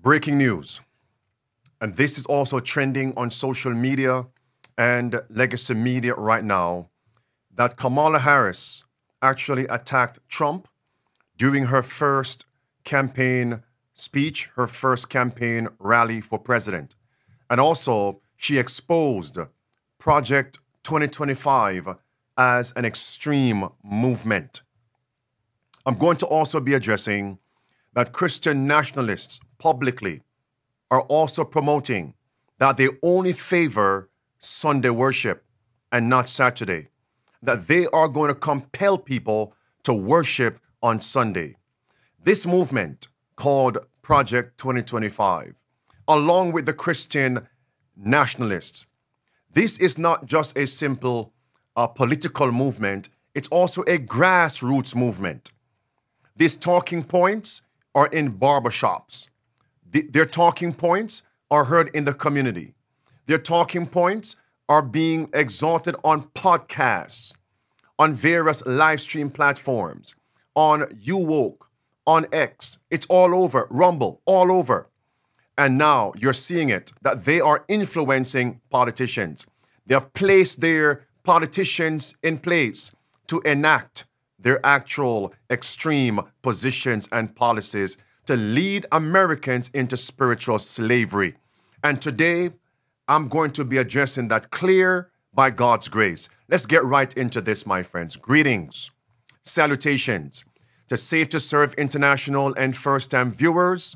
Breaking news, and this is also trending on social media and legacy media right now, that Kamala Harris actually attacked Trump during her first campaign speech, her first campaign rally for president. And also, she exposed Project 2025 as an extreme movement. I'm going to also be addressing that Christian nationalists publicly are also promoting that they only favor Sunday worship and not Saturday, that they are going to compel people to worship on Sunday. This movement called Project 2025, along with the Christian nationalists, this is not just a simple political movement, it's also a grassroots movement. These talking points are in barbershops. Their talking points are heard in the community. Their talking points are being exalted on podcasts, on various live stream platforms, on YouWoke, on X. It's all over, Rumble, all over. And now you're seeing it, that they are influencing politicians. They have placed their politicians in place to enact their actual extreme positions and policies to lead Americans into spiritual slavery. And today, I'm going to be addressing that clear by God's grace. Let's get right into this, my friends. Greetings, salutations to Safe to Serve International and first-time viewers.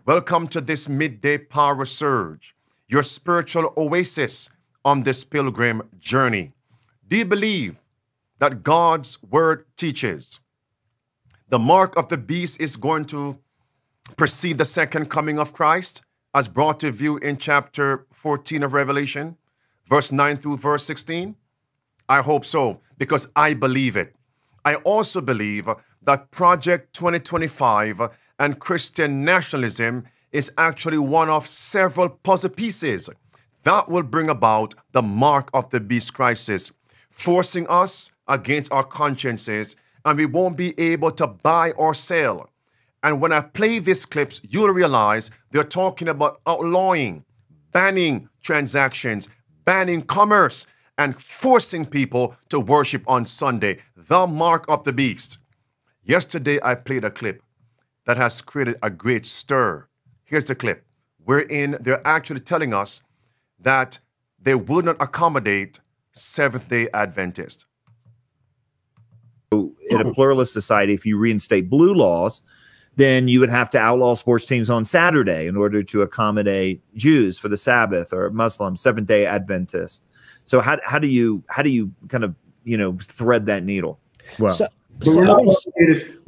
Welcome to this midday power surge, your spiritual oasis on this pilgrim journey. Do you believe that God's word teaches the mark of the beast is going to precede the second coming of Christ, as brought to view in chapter 14 of Revelation, verse 9 through verse 16? I hope so, because I believe it. I also believe that Project 2025 and Christian nationalism is actually one of several puzzle pieces that will bring about the mark of the beast crisis, forcing us against our consciences, and we won't be able to buy or sell. And when I play these clips, you'll realize they're talking about outlawing, banning transactions, banning commerce, and forcing people to worship on Sunday, the mark of the beast. Yesterday, I played a clip that has created a great stir. Here's the clip, wherein they're actually telling us that they will not accommodate Seventh-day Adventists. In a pluralist society, if you reinstate blue laws, then you would have to outlaw sports teams on Saturday in order to accommodate Jews for the Sabbath, or Muslims, Seventh-day Adventists. So how do you kind of, thread that needle? Well, we're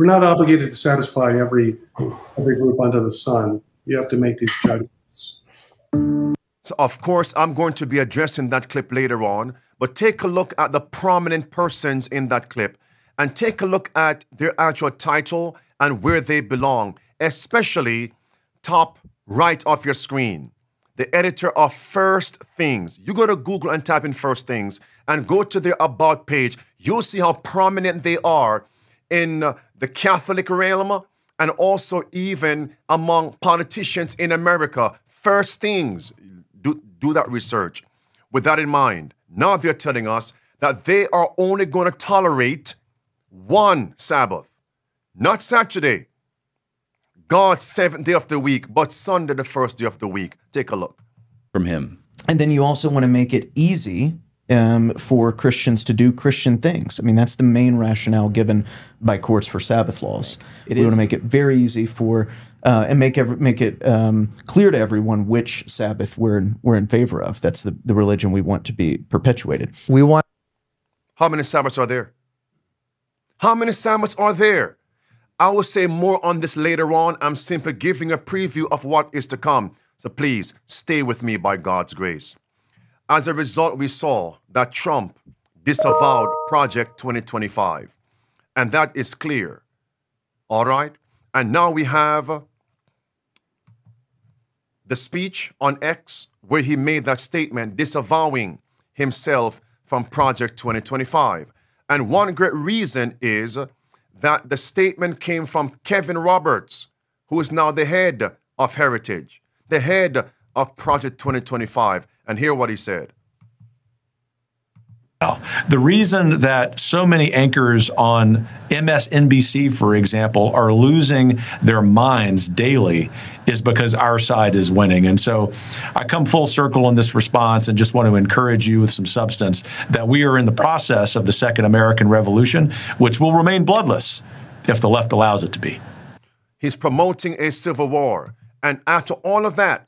not obligated to satisfy every group under the sun. You have to make these judgments. So of course, I'm going to be addressing that clip later on, but take a look at the prominent persons in that clip and take a look at their actual title and where they belong, especially top right of your screen. The editor of First Things. You go to Google and type in First Things and go to their About page. You'll see how prominent they are in the Catholic realm and also even among politicians in America. First Things. Do that research. With that in mind, now they're telling us that they are only going to tolerate one Sabbath, not Saturday, God's seventh day of the week, but Sunday, the first day of the week. Take a look. From him. And then you also want to make it easy for Christians to do Christian things. I mean, that's the main rationale given by courts for Sabbath laws. We want to make it very easy for and make it clear to everyone which Sabbath we're in favor of. That's the religion we want to be perpetuated. We want. How many Sabbaths are there? How many Sabbaths are there? I will say more on this later on. I'm simply giving a preview of what is to come. So please stay with me by God's grace. As a result, we saw that Trump disavowed Project 2025. And that is clear. All right? And now we have the speech on X where he made that statement disavowing himself from Project 2025. And one great reason is that the statement came from Kevin Roberts, who is now the head of Heritage, the head of Project 2025. And hear what he said. The reason that so many anchors on MSNBC, for example, are losing their minds daily is because our side is winning. And so I come full circle in this response and just want to encourage you with some substance that we are in the process of the Second American Revolution, which will remain bloodless if the left allows it to be. He's promoting a civil war. And after all of that,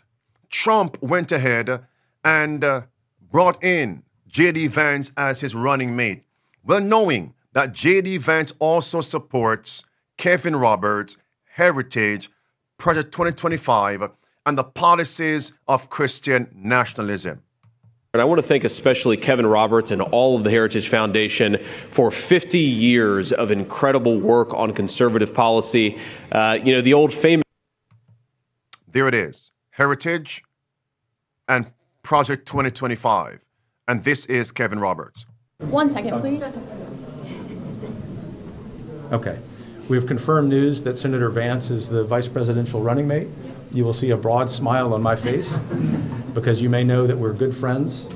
Trump went ahead and brought in J.D. Vance as his running mate, well knowing that J.D. Vance also supports Kevin Roberts, Heritage, Project 2025, and the policies of Christian nationalism. And I want to thank especially Kevin Roberts and all of the Heritage Foundation for 50 years of incredible work on conservative policy. The old famous... There it is, Heritage and Project 2025. And this is Kevin Roberts. 1 second, please. Okay. We have confirmed news that Senator Vance is the vice presidential running mate. You will see a broad smile on my face because you may know that we're good friends.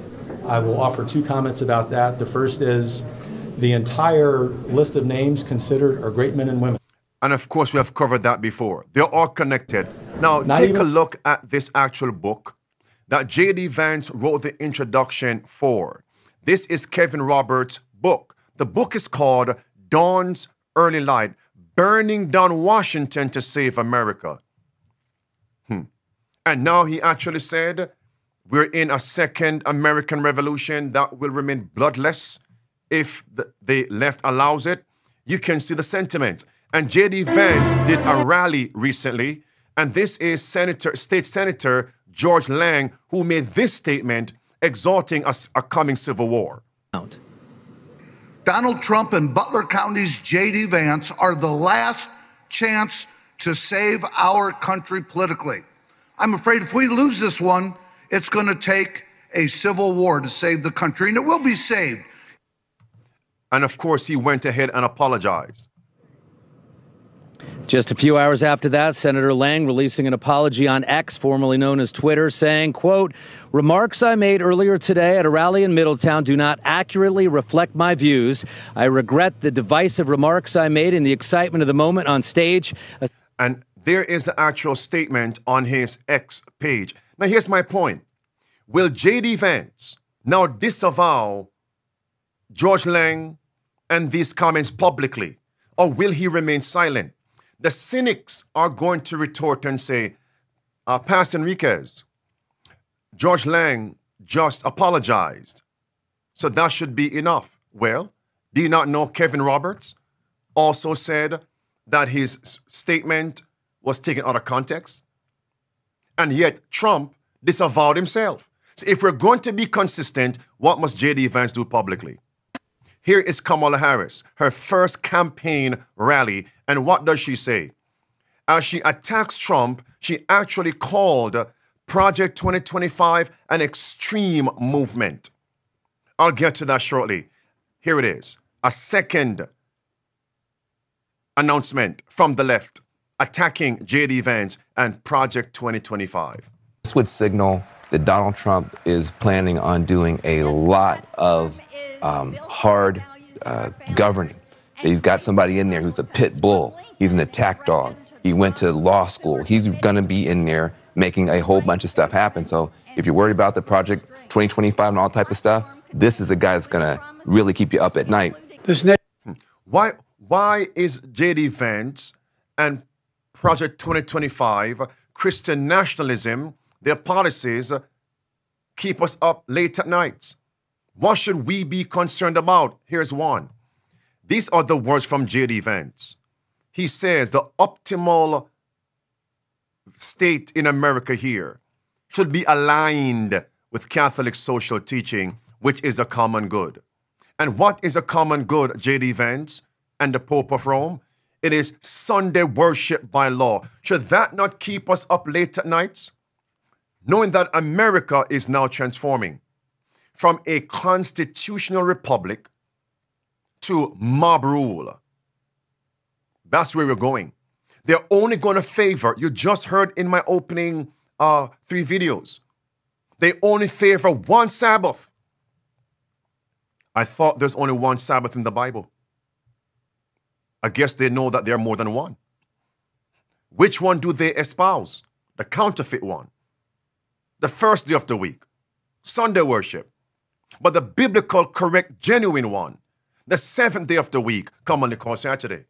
I will offer 2 comments about that. The first is the entire list of names considered are great men and women. And of course, we have covered that before. They're all connected. Now, take a look at this actual book that J.D. Vance wrote the introduction for. This is Kevin Roberts' book. The book is called Dawn's Early Light, Burning Down Washington to Save America. And now he actually said, we're in a second American Revolution that will remain bloodless if the left allows it. You can see the sentiment. And J.D. Vance did a rally recently, and this is State Senator George Lang, who made this statement exalting a coming civil war. Donald Trump and Butler County's J.D. Vance are the last chance to save our country politically. I'm afraid if we lose this one, it's going to take a civil war to save the country, and it will be saved. And of course, he went ahead and apologized. Just a few hours after that, Senator Lang releasing an apology on X, formerly known as Twitter, saying, quote, "Remarks I made earlier today at a rally in Middletown do not accurately reflect my views. I regret the divisive remarks I made in the excitement of the moment on stage." And there is the actual statement on his X page. Now, here's my point. Will J.D. Vance now disavow George Lang and these comments publicly, or will he remain silent? The cynics are going to retort and say, Pastor Enriquez, George Lang just apologized, so that should be enough. Well, do you not know Kevin Roberts also said that his statement was taken out of context? And yet Trump disavowed himself. So if we're going to be consistent, what must J.D. Vance do publicly? Here is Kamala Harris, her first campaign rally. And what does she say? As she attacks Trump, she actually called Project 2025 an extreme movement. I'll get to that shortly. Here it is. A second announcement from the left attacking J.D. Vance and Project 2025. This would signal that Donald Trump is planning on doing a lot of hard governing. He's got somebody in there who's a pit bull. He's an attack dog. He went to law school. He's going to be in there making a whole bunch of stuff happen. So if you're worried about the Project 2025 and all type of stuff, this is a guy that's going to really keep you up at night. Why is J.D. Vance and Project 2025, Christian nationalism, their policies keep us up late at night? What should we be concerned about? Here's one. These are the words from J.D. Vance. He says the optimal state in America here should be aligned with Catholic social teaching, which is a common good. And what is a common good, J.D. Vance and the Pope of Rome? It is Sunday worship by law. Should that not keep us up late at nights? Knowing that America is now transforming from a constitutional republic to mob rule. That's where we're going. They're only going to favor, you just heard in my opening 3 videos, they only favor one Sabbath. I thought there's only one Sabbath in the Bible. I guess they know that there are more than one. Which one do they espouse? The counterfeit one. The first day of the week, Sunday worship. But the biblical, correct, genuine one, the 7th day of the week, commonly called Saturday.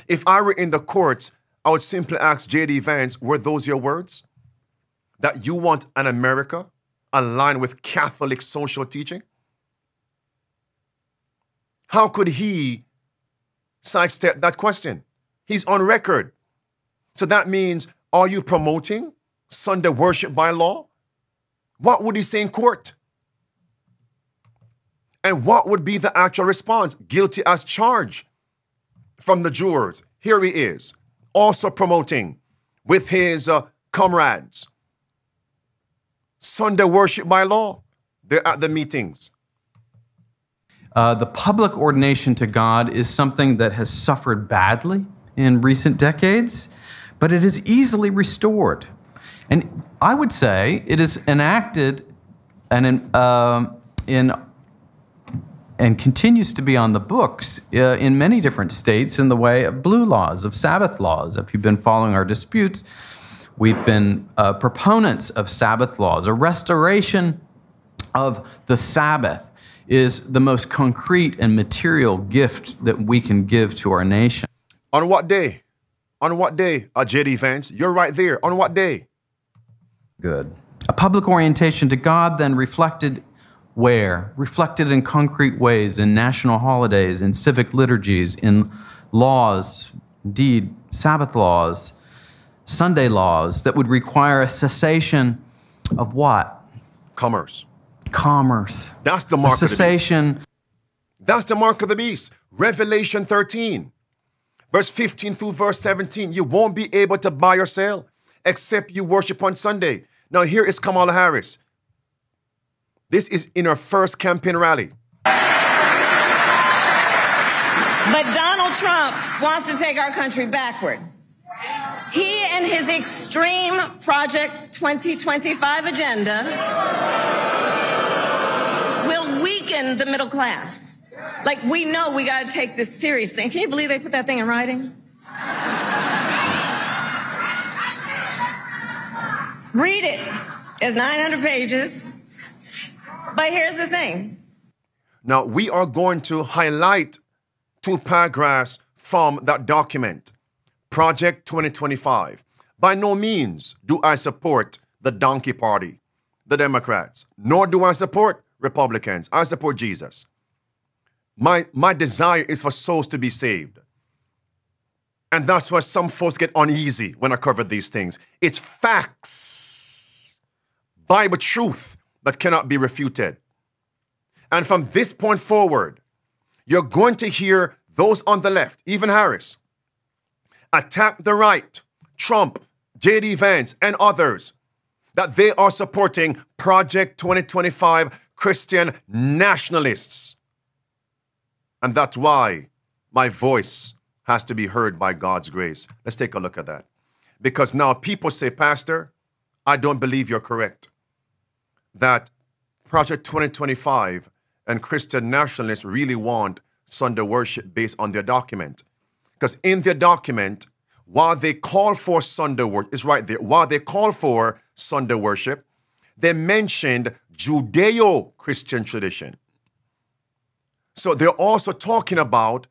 If I were in the courts, I would simply ask J.D. Vance, were those your words? That you want an America aligned with Catholic social teaching? How could he sidestep that question? He's on record. So that means, are you promoting Sunday worship by law? What would he say in court? And what would be the actual response? Guilty as charged from the jurors. Here he is, also promoting with his comrades Sunday worship by law. They're at the meetings. The public ordination to God is something that has suffered badly in recent decades, but it is easily restored. And I would say it is enacted and continues to be on the books in many different states in the way of blue laws, of Sabbath laws. If you've been following our disputes, we've been proponents of Sabbath laws. A restoration of the Sabbath is the most concrete and material gift that we can give to our nation. On what day? On what day, J.D. Vance? You're right there. On what day? Good. A public orientation to God then reflected where? Reflected in concrete ways, in national holidays, in civic liturgies, in laws, indeed, Sabbath laws, Sunday laws that would require a cessation of what? Commerce. Commerce. That's the mark of the beast. That's the mark of the beast. Revelation 13, verse 15 through verse 17. You won't be able to buy or sell except you worship on Sunday. Now here is Kamala Harris. This is in her first campaign rally. But Donald Trump wants to take our country backward. He and his extreme Project 2025 agenda will weaken the middle class. Like, we know we got to take this seriously. And can you believe they put that thing in writing? Read it. It's 900 pages. But here's the thing. Now, we are going to highlight 2 paragraphs from that document, Project 2025. By no means do I support the donkey party, the Democrats, nor do I support Republicans. I support Jesus. My desire is for souls to be saved. And that's why some folks get uneasy when I cover these things. It's facts, Bible truth that cannot be refuted. And from this point forward, you're going to hear those on the left, even Harris, attack the right, Trump, J.D. Vance, and others, that they are supporting Project 2025 Christian nationalists. And that's why my voice has to be heard by God's grace. Let's take a look at that. Because now people say, Pastor, I don't believe you're correct. That Project 2025 and Christian nationalists really want Sunday worship based on their document. Because in their document, while they call for Sunday worship, it's right there, while they call for Sunday worship, they mentioned Judeo-Christian tradition. So they're also talking about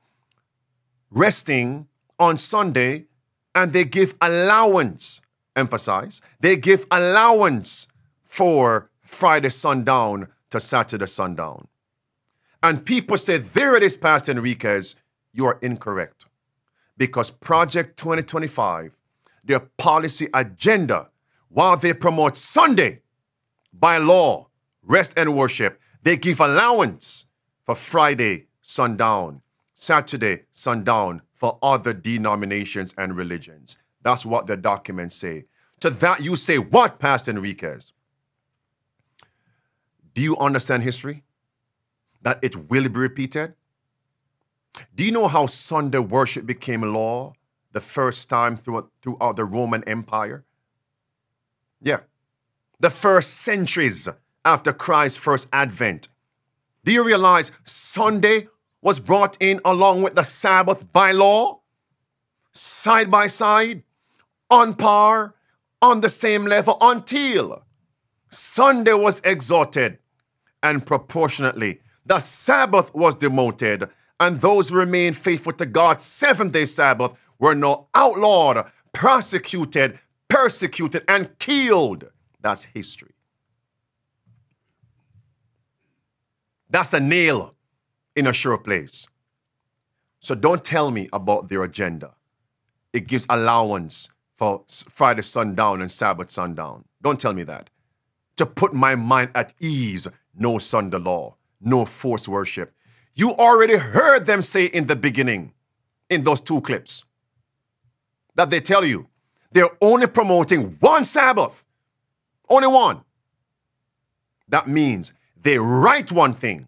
resting on Sunday, and they give allowance, emphasize, they give allowance for Friday sundown to Saturday sundown. And people say, there it is, Pastor Enriquez, you are incorrect. Because Project 2025, their policy agenda, while they promote Sunday by law, rest and worship, they give allowance for Friday sundown, Saturday sundown for other denominations and religions. That's what the documents say. To that you say, what, Pastor Enriquez? Do you understand history? That it will be repeated? Do you know how Sunday worship became law the first time throughout the Roman Empire. Yeah. The first centuries after Christ's first advent. Do you realize Sunday was brought in along with the Sabbath by law? Side by side, on par, on the same level, until Sunday was exalted, and proportionately the Sabbath was demoted, and those who remained faithful to God's seventh-day Sabbath were now outlawed, prosecuted, persecuted, and killed. That's history. That's a nail in a sure place. So don't tell me about their agenda. It gives allowance for Friday sundown and Sabbath sundown. Don't tell me that. To put my mind at ease, no Sunday law, no forced worship. You already heard them say in the beginning, in those two clips, that they tell you they're only promoting one Sabbath, only one. That means they write one thing,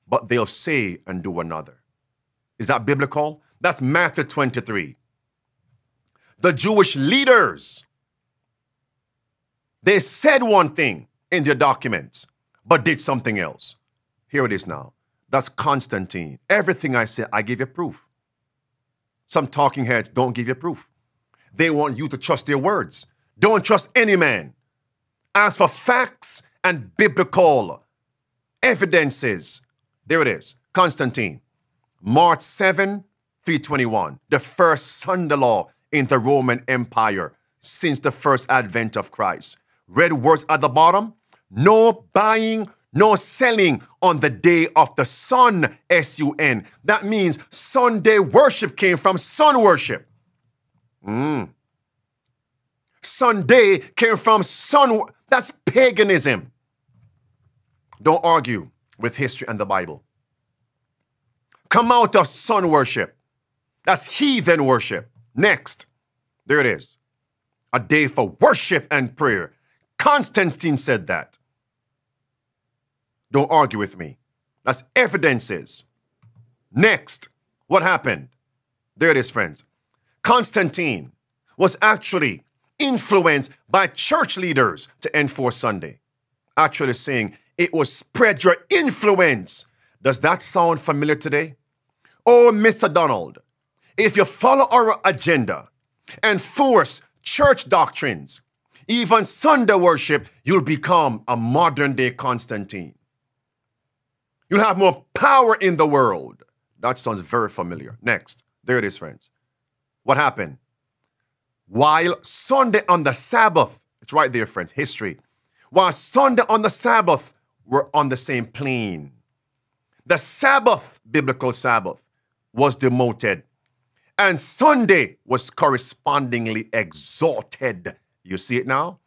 but they'll say and do another. Is that biblical? That's Matthew 23. The Jewish leaders, they said one thing in their documents, but did something else. Here it is now. That's Constantine. Everything I say, I give you proof. Some talking heads don't give you proof. They want you to trust their words. Don't trust any man. As for facts and biblical evidences, there it is. Constantine, March 7, 321, the first Sunday law in the Roman Empire since the first advent of Christ. Red words at the bottom, no buying, no selling on the day of the sun, S-U-N. That means Sunday worship came from sun worship. Sunday came from sun. That's paganism. Don't argue with history and the Bible. Come out of sun worship. That's heathen worship. Next, there it is. A day for worship and prayer. Constantine said that. Don't argue with me. That's evidences. Next, what happened? There it is, friends. Constantine was actually influenced by church leaders to enforce Sunday. Actually saying it will spread your influence. Does that sound familiar today? Oh, Mr. Donald, if you follow our agenda and force church doctrines, even Sunday worship, you'll become a modern-day Constantine. You'll have more power in the world. That sounds very familiar. Next, there it is, friends. What happened? While Sunday on the Sabbath, it's right there, friends, history. While Sunday on the Sabbath were on the same plane, the Sabbath, biblical Sabbath, was demoted, and Sunday was correspondingly exalted. You see it now?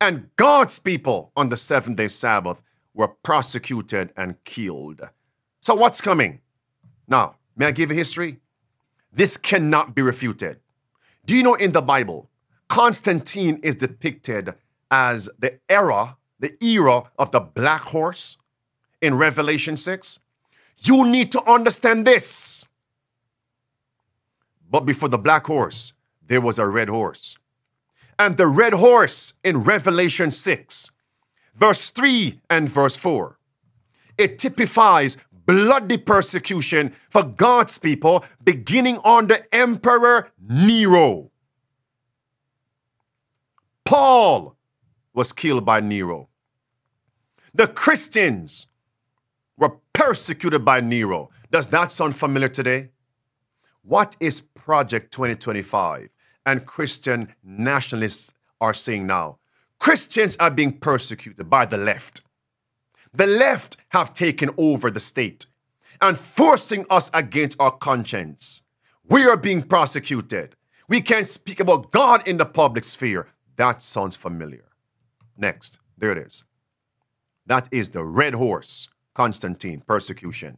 And God's people on the seventh-day Sabbath were prosecuted and killed. So what's coming? Now, may I give you history? This cannot be refuted. Do you know in the Bible, Constantine is depicted as the era of the black horse in Revelation 6? You need to understand this. But before the black horse, there was a red horse. And the red horse in Revelation 6, verse 3 and verse 4, it typifies bloody persecution for God's people beginning under Emperor Nero. Paul was killed by Nero. The Christians were persecuted by Nero. Does that sound familiar today? What is Project 2025 and Christian nationalists are saying now? Christians are being persecuted by the left. The left have taken over the state and forcing us against our conscience. We are being prosecuted. We can't speak about God in the public sphere. That sounds familiar. Next, there it is. That is the red horse, Constantine, persecution.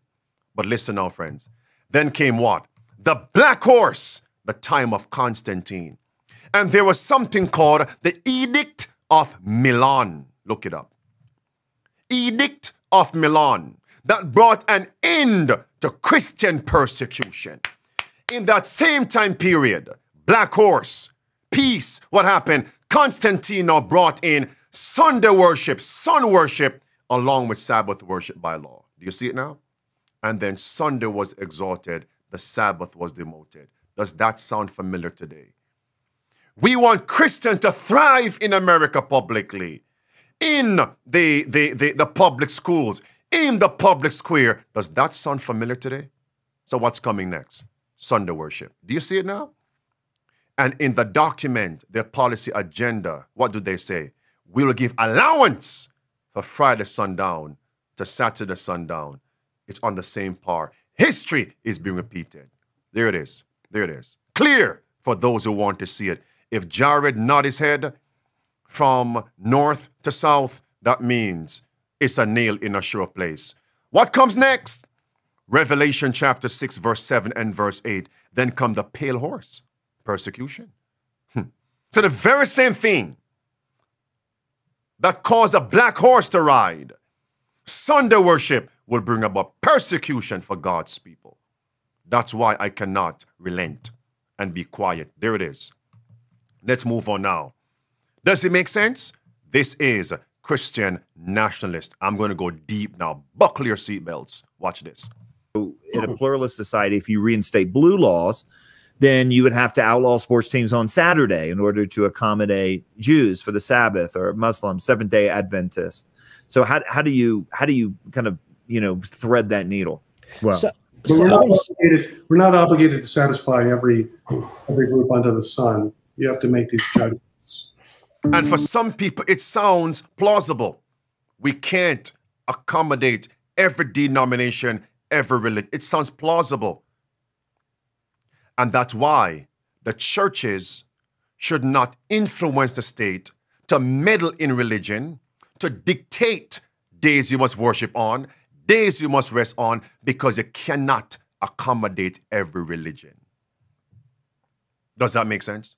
But listen now, friends. Then came what? The black horse, the time of Constantine. And there was something called the Edict of Milan. Look it up. Edict of Milan that brought an end to Christian persecution. in that same time period, Black Horse, peace, what happened? Constantine now brought in Sunday worship, sun worship, along with Sabbath worship by law. Do you see it now? And then Sunday was exalted, the Sabbath was demoted. Does that sound familiar today? We want Christians to thrive in America publicly, in the public schools, in the public square. Does that sound familiar today? So what's coming next? Sunday worship. Do you see it now? And in the document, their policy agenda, what do they say? We will give allowance for Friday sundown to Saturday sundown. It's on the same par. History is being repeated. There it is. There it is. Clear for those who want to see it. If Jared nod his head from north to south, that means it's a nail in a sure place. What comes next? Revelation chapter 6, verse 7 and verse 8. Then come the pale horse, persecution. So the very same thing that caused a black horse to ride, Sunday worship, will bring about persecution for God's people. That's why I cannot relent and be quiet. There it is. Let's move on now. Does it make sense? This is Christian nationalist. I'm going to go deep now. Buckle your seatbelts. Watch this. In a pluralist society, if you reinstate blue laws, then you would have to outlaw sports teams on Saturday in order to accommodate Jews for the Sabbath, or Muslims, Seventh-day Adventist. So how do you kind of, thread that needle? Well, we're not obligated to satisfy every group under the sun. You have to make these judgments. And for some people, it sounds plausible. We can't accommodate every denomination, every religion. It sounds plausible. And that's why the churches should not influence the state to meddle in religion, to dictate days you must worship on, days you must rest on, because you cannot accommodate every religion. Does that make sense?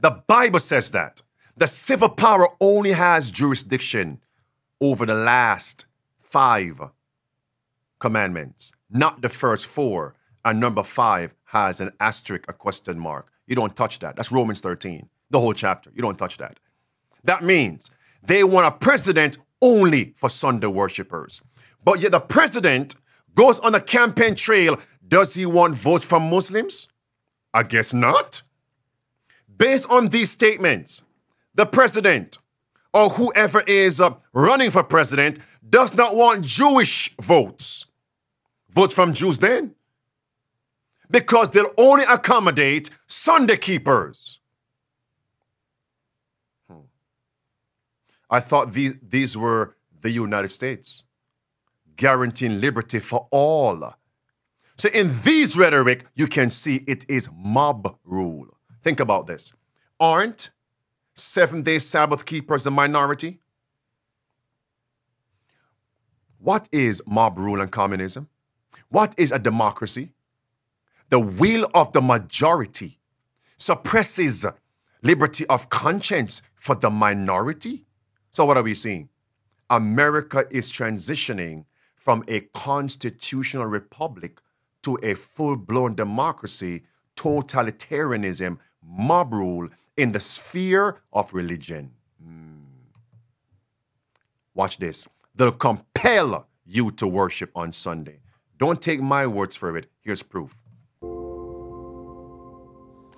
The Bible says that. The civil power only has jurisdiction over the last 5 commandments, not the first 4. And number 5 has an asterisk, a question mark. You don't touch that. That's Romans 13, the whole chapter. You don't touch that. That means they want a president only for Sunday worshipers. But yet the president goes on the campaign trail. Does he want votes from Muslims? I guess not. Based on these statements, the president or whoever is running for president does not want Jewish votes. Votes from Jews then? Because they'll only accommodate Sunday keepers. I thought these were the United States, guaranteeing liberty for all. So in these rhetoric, you can see it is mob rule. Think about this. Aren't 7-day Sabbath keepers a minority? What is mob rule and communism? What is a democracy? The will of the majority suppresses liberty of conscience for the minority. So what are we seeing? America is transitioning from a constitutional republic to a full-blown democracy, totalitarianism, mob rule in the sphere of religion. Watch this. They'll compel you to worship on Sunday. Don't take my words for it. Here's proof.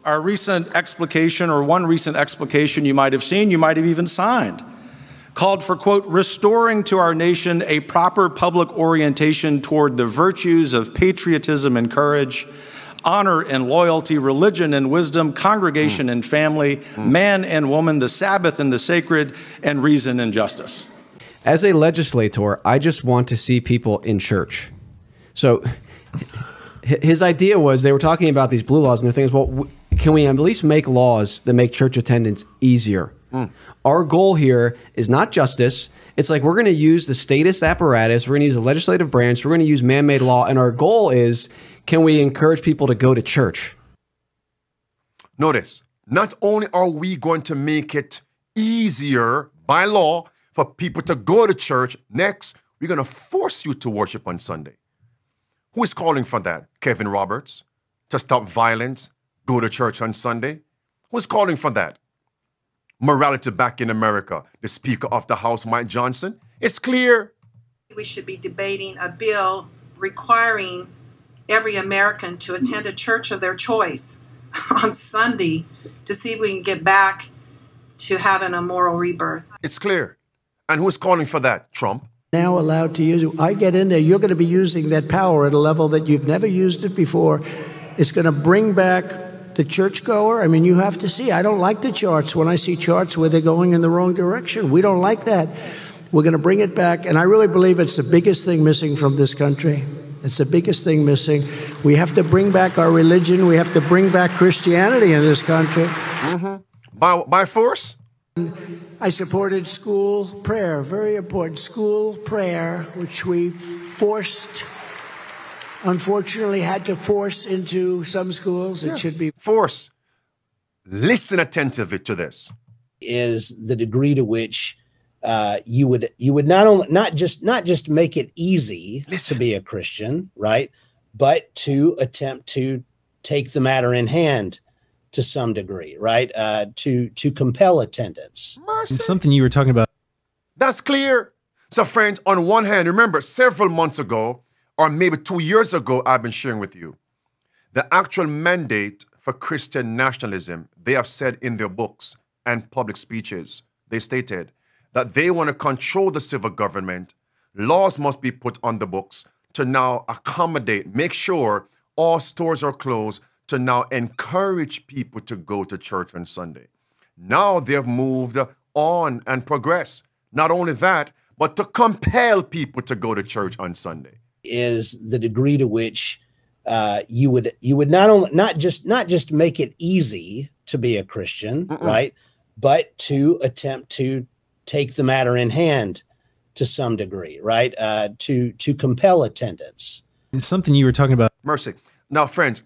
Our recent explication, or one recent explication you might have seen, you might have even signed, called for, quote, restoring to our nation a proper public orientation toward the virtues of patriotism and courage, honor and loyalty, religion and wisdom, congregation and family, man and woman, the Sabbath and the sacred, and reason and justice. As a legislator, I just want to see people in church. So his idea was, they were talking about these blue laws, and the thing is, well, can we at least make laws that make church attendance easier? Our goal here is not justice. It's like, we're going to use the statist apparatus, we're going to use the legislative branch, we're going to use man-made law, and our goal is, can we encourage people to go to church? Notice, not only are we going to make it easier by law for people to go to church, next, we're going to force you to worship on Sunday. Who is calling for that? Kevin Roberts, to stop violence, go to church on Sunday? Who's calling for that? Morality back in America, the Speaker of the House, Mike Johnson. It's clear. We should be debating a bill requiring every American to attend a church of their choice on Sunday to see if we can get back to having a moral rebirth. It's clear. And who's calling for that? Trump. Now allowed to use it. I get in there, you're going to be using that power at a level that you've never used it before. It's going to bring back the churchgoer. I mean, you have to see. I don't like the charts when I see charts where they're going in the wrong direction. We don't like that. We're going to bring it back. And I really believe it's the biggest thing missing from this country. It's the biggest thing missing. We have to bring back our religion. We have to bring back Christianity in this country. By force? I supported school prayer, very important, school prayer, which we forced, unfortunately had to force into some schools. It should be force. Listen attentively to this. Is the degree to which you would not just make it easy to be a Christian, right? But to attempt to take the matter in hand to some degree, right? To compel attendance. Mercy. It's something you were talking about. That's clear. So friends, on one hand, remember several months ago, or maybe 2 years ago, I've been sharing with you the actual mandate for Christian nationalism. They have said in their books and public speeches, they stated that they want to control the civil government. Laws must be put on the books to now accommodate, make sure all stores are closed, to now encourage people to go to church on Sunday. Now they've moved on and progressed. Not only that, but to compel people to go to church on Sunday. Is the degree to which you would not just make it easy to be a Christian, right? But to attempt to take the matter in hand to some degree, right? To compel attendance. It's something you were talking about. Mercy. Now, friends,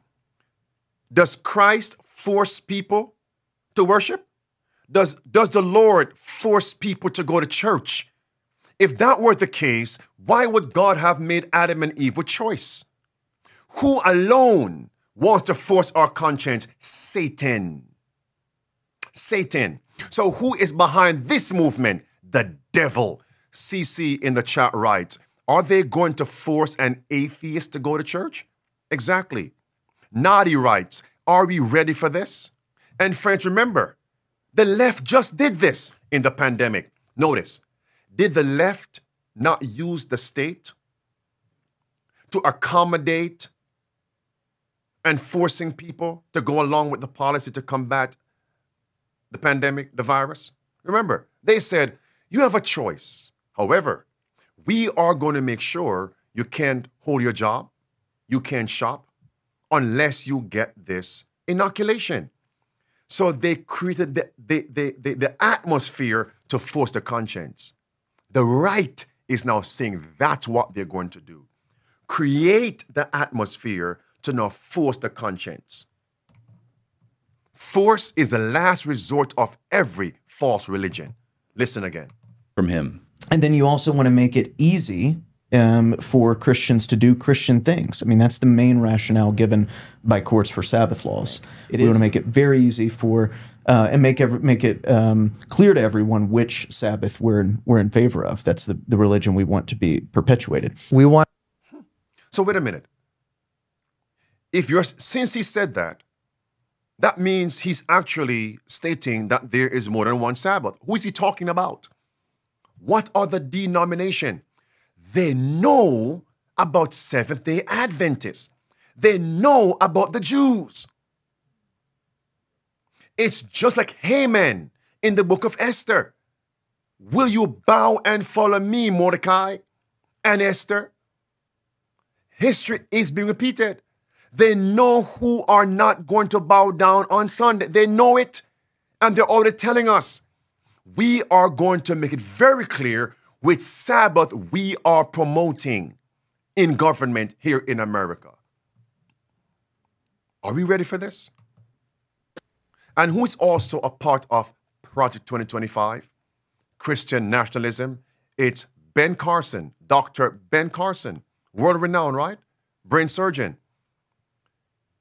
does Christ force people to worship? Does the Lord force people to go to church? If that were the case, why would God have made Adam and Eve with choice? Who alone wants to force our conscience? Satan. Satan. So who is behind this movement? The devil. CC in the chat writes, are they going to force an atheist to go to church? Exactly. Nadi writes, are we ready for this? And friends, remember, the left just did this in the pandemic. Notice, did the left not use the state to accommodate and forcing people to go along with the policy to combat the pandemic, the virus? Remember, they said, you have a choice. However, we are going to make sure you can't hold your job, you can't shop, unless you get this inoculation. So they created the atmosphere to force the conscience. The right is now saying that's what they're going to do. Create the atmosphere to now force the conscience. Force is the last resort of every false religion. Listen again. From him. And then you also want to make it easy for Christians to do Christian things. I mean, that's the main rationale given by courts for Sabbath laws. We want to make it very easy for and make it clear to everyone which Sabbath we're in favor of. That's the religion we want to be perpetuated. We want. So wait a minute. Since he said that, that means he's actually stating that there is more than one Sabbath. Who is he talking about? What are the denomination? They know about Seventh-day Adventists. They know about the Jews. It's just like Haman in the book of Esther. Will you bow and follow me, Mordecai and Esther? History is being repeated. They know who are not going to bow down on Sunday. They know it. And they're already telling us, we are going to make it very clear which Sabbath we are promoting in government here in America. Are we ready for this? And who is also a part of Project 2025, Christian nationalism? It's Ben Carson, Dr. Ben Carson, world renowned, right? brain surgeon,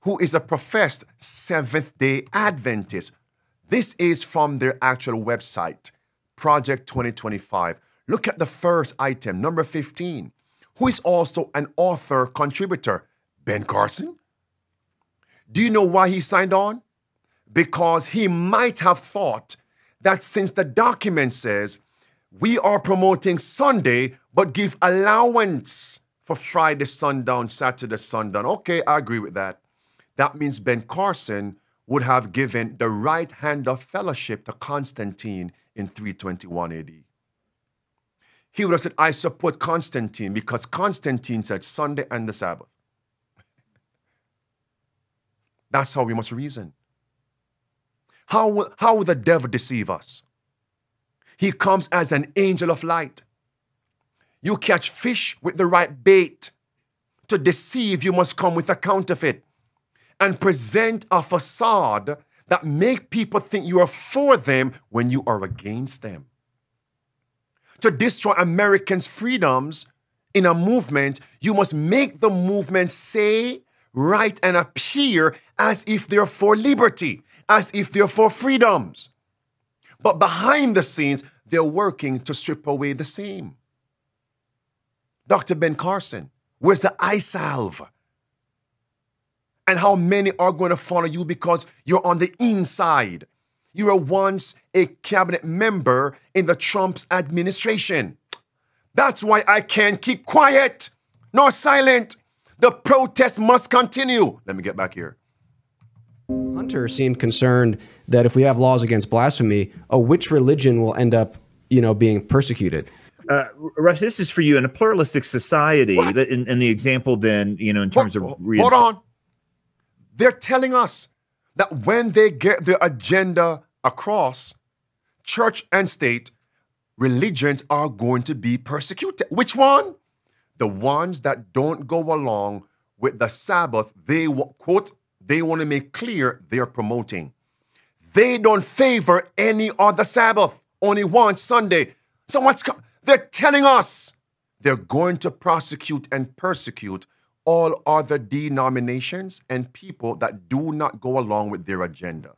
who is a professed Seventh-day Adventist. This is from their actual website, Project 2025. Look at the first item, number 15, who is also an author contributor, Ben Carson. Do you know why he signed on? Because he might have thought that since the document says we are promoting Sunday, but give allowance for Friday sundown, Saturday sundown. Okay, I agree with that. That means Ben Carson would have given the right hand of fellowship to Constantine in 321 AD. He would have said, I support Constantine because Constantine said Sunday and the Sabbath. That's how we must reason. How will the devil deceive us? He comes as an angel of light. You catch fish with the right bait. To deceive, you must come with a counterfeit and present a facade that make people think you are for them when you are against them. To destroy Americans' freedoms in a movement, you must make the movement say, write, and appear as if they're for liberty, as if they're for freedoms. But behind the scenes, they're working to strip away the same. Dr. Ben Carson, where's the eye salve? And how many are going to follow you because you're on the inside? You were once a cabinet member in the Trump's administration. That's why I can't keep quiet nor silent. The protest must continue. Let me get back here. Hunter seemed concerned that if we have laws against blasphemy, which religion will end up, being persecuted? Russ, this is for you. In a pluralistic society, in the example then, in terms of... Hold on. They're telling us that when they get their agenda across, church and state, religions are going to be persecuted. Which one? The ones that don't go along with the Sabbath, they want to make clear they're promoting. They don't favor any other Sabbath, only one Sunday. So they're telling us they're going to prosecute and persecute all other denominations and people that do not go along with their agenda.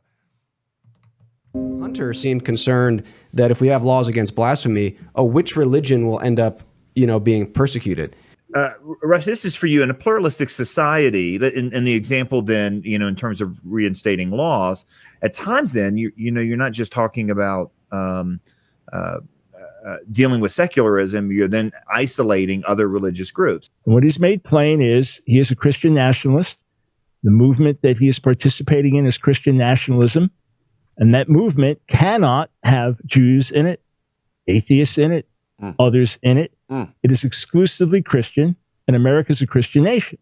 Hunter seemed concerned that if we have laws against blasphemy, which religion will end up, being persecuted? Russ, this is for you. In a pluralistic society, in the example then, in terms of reinstating laws, at times then, you're not just talking about dealing with secularism, you're then isolating other religious groups. And what he's made plain is he is a Christian nationalist. The movement that he is participating in is Christian nationalism. And that movement cannot have Jews in it, atheists in it, others in it. It is exclusively Christian, and America is a Christian nation.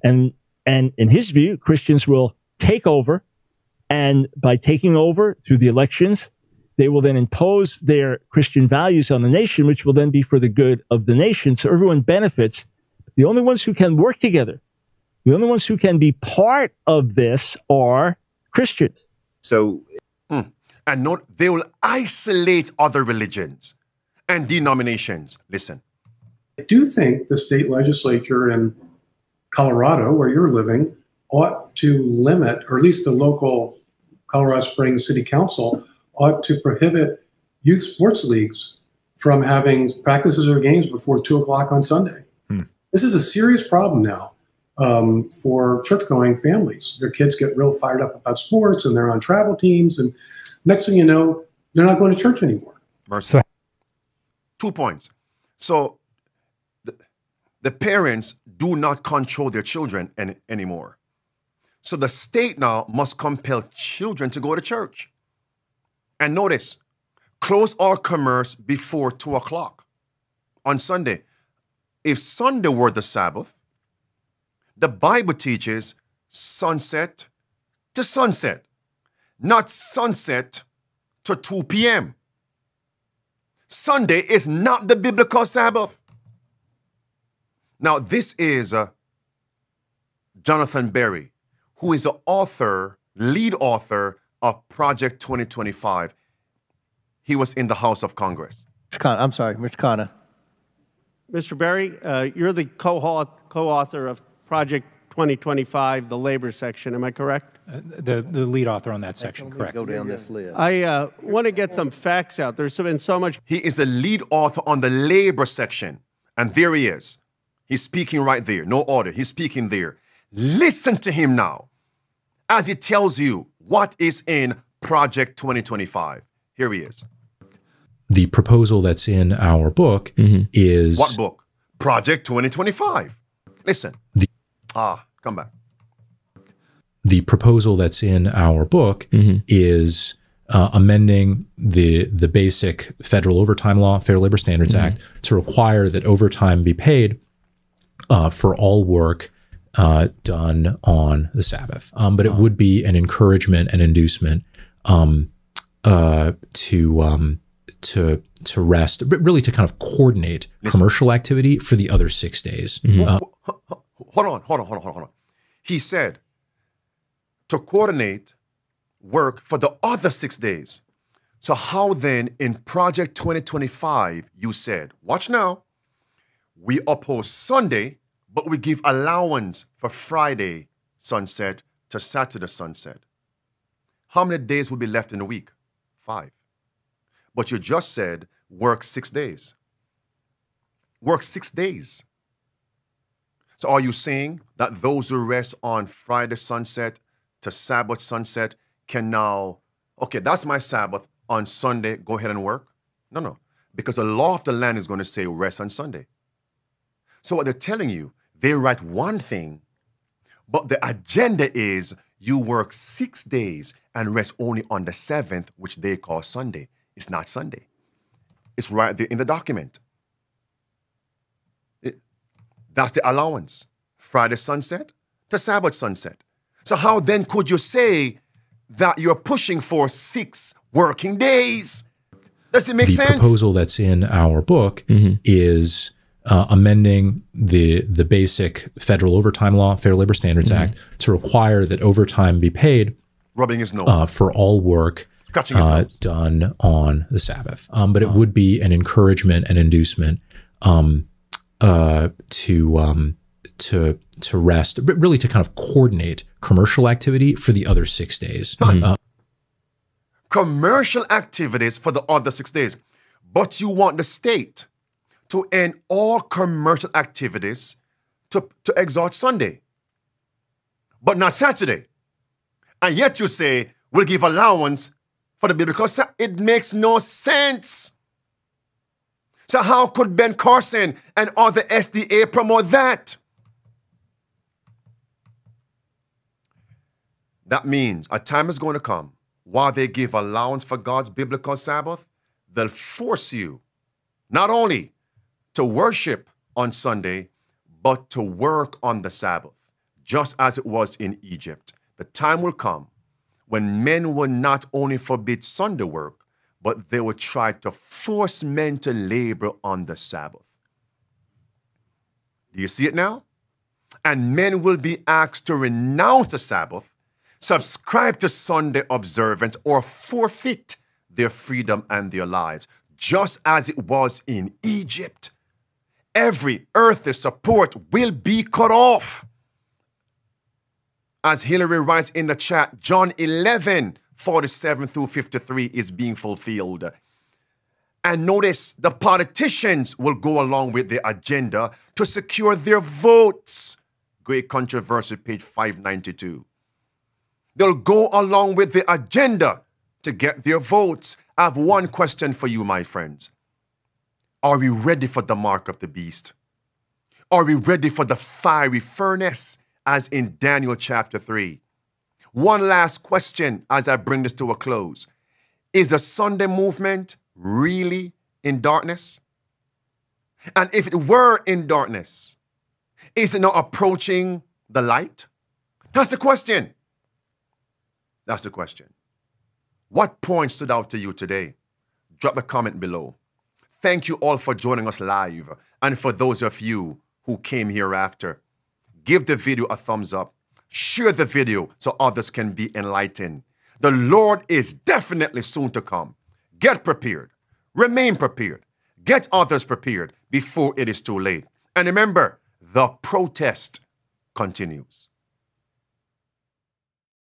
And in his view, Christians will take over, and by taking over through the elections, they will then impose their Christian values on the nation, which will then be for the good of the nation. So everyone benefits. The only ones who can work together, the only ones who can be part of this are Christians. So, and they will isolate other religions and denominations. Listen. I do think the state legislature in Colorado, where you're living, ought to limit, or at least the local Colorado Springs City Council ought to prohibit youth sports leagues from having practices or games before 2 o'clock on Sunday. This is a serious problem now for church-going families. Their kids get real fired up about sports, and they're on travel teams, and next thing you know, they're not going to church anymore. Mercy. 2 points. So the parents do not control their children anymore. So the state now must compel children to go to church. And notice, close all commerce before 2 o'clock on Sunday. If Sunday were the Sabbath, the Bible teaches sunset to sunset, not sunset to 2 p.m. Sunday is not the biblical Sabbath. Now, this is Jonathan Berry, who is the author, lead author of Project 2025. He was in the House of Congress. I'm sorry, Mr. Connor. Mr. Berry, you're the co-author of Project 2025, the labor section. Am I correct? The lead author on that section, correct. Go down this list. I want to get some facts out. There's been so much. He is the lead author on the labor section. And there he is. He's speaking right there. No order. He's speaking there. Listen to him now as he tells you what is in Project 2025. Here he is. The proposal that's in our book is... What book? Project 2025. Listen. Come back. The proposal that's in our book is amending the basic federal overtime law, Fair Labor Standards Act, to require that overtime be paid for all work done on the Sabbath. But it would be an encouragement and inducement to rest, but really to kind of coordinate commercial activity for the other 6 days. Hold on. He said to coordinate work for the other 6 days. So how then in Project 2025, you said, watch now, we oppose Sunday, but we give allowance for Friday sunset to Saturday sunset. How many days will be left in a week? 5. But you just said work 6 days. Work 6 days. So are you saying that those who rest on Friday sunset to Sabbath sunset can now, okay, that's my Sabbath, on Sunday, go ahead and work? No, because the law of the land is going to say rest on Sunday. So what they're telling you, they write one thing, but the agenda is you work 6 days and rest only on the 7th, which they call Sunday. It's not Sunday. It's right there in the document. That's the allowance. Friday sunset to Sabbath sunset. So how then could you say that you're pushing for 6 working days? Does it make sense? The proposal that's in our book is amending the basic federal overtime law, Fair Labor Standards Act, to require that overtime be paid rubbing his nose for all work done on the Sabbath. But it would be an encouragement and inducement to rest, but really to kind of coordinate commercial activity for the other 6 days. Commercial activities for the other 6 days. But you want the state to end all commercial activities to exalt Sunday, but not Saturday. And yet you say, we'll give allowance for the biblical Sabbath. It makes no sense. So how could Ben Carson and other SDA promote that? That means a time is going to come while they give allowance for God's biblical Sabbath, they'll force you not only to worship on Sunday, but to work on the Sabbath, just as it was in Egypt. The time will come when men will not only forbid Sunday work, but they will try to force men to labor on the Sabbath. Do you see it now? And men will be asked to renounce the Sabbath, subscribe to Sunday observance, or forfeit their freedom and their lives, just as it was in Egypt. Every earthly support will be cut off. As Hillary writes in the chat, John 11:47 through 53 is being fulfilled. And notice the politicians will go along with their agenda to secure their votes. Great Controversy, page 592. They'll go along with the agenda to get their votes. I have one question for you, my friends. Are we ready for the mark of the beast? Are we ready for the fiery furnace, as in Daniel chapter 3? One last question as I bring this to a close. Is the Sunday movement really in darkness? And if it were in darkness, is it not approaching the light? That's the question. That's the question. What point stood out to you today? Drop a comment below. Thank you all for joining us live. And for those of you who came here after, give the video a thumbs up. Share the video so others can be enlightened. The Lord is definitely soon to come. Get prepared. Remain prepared. Get others prepared before it is too late. And remember, the protest continues.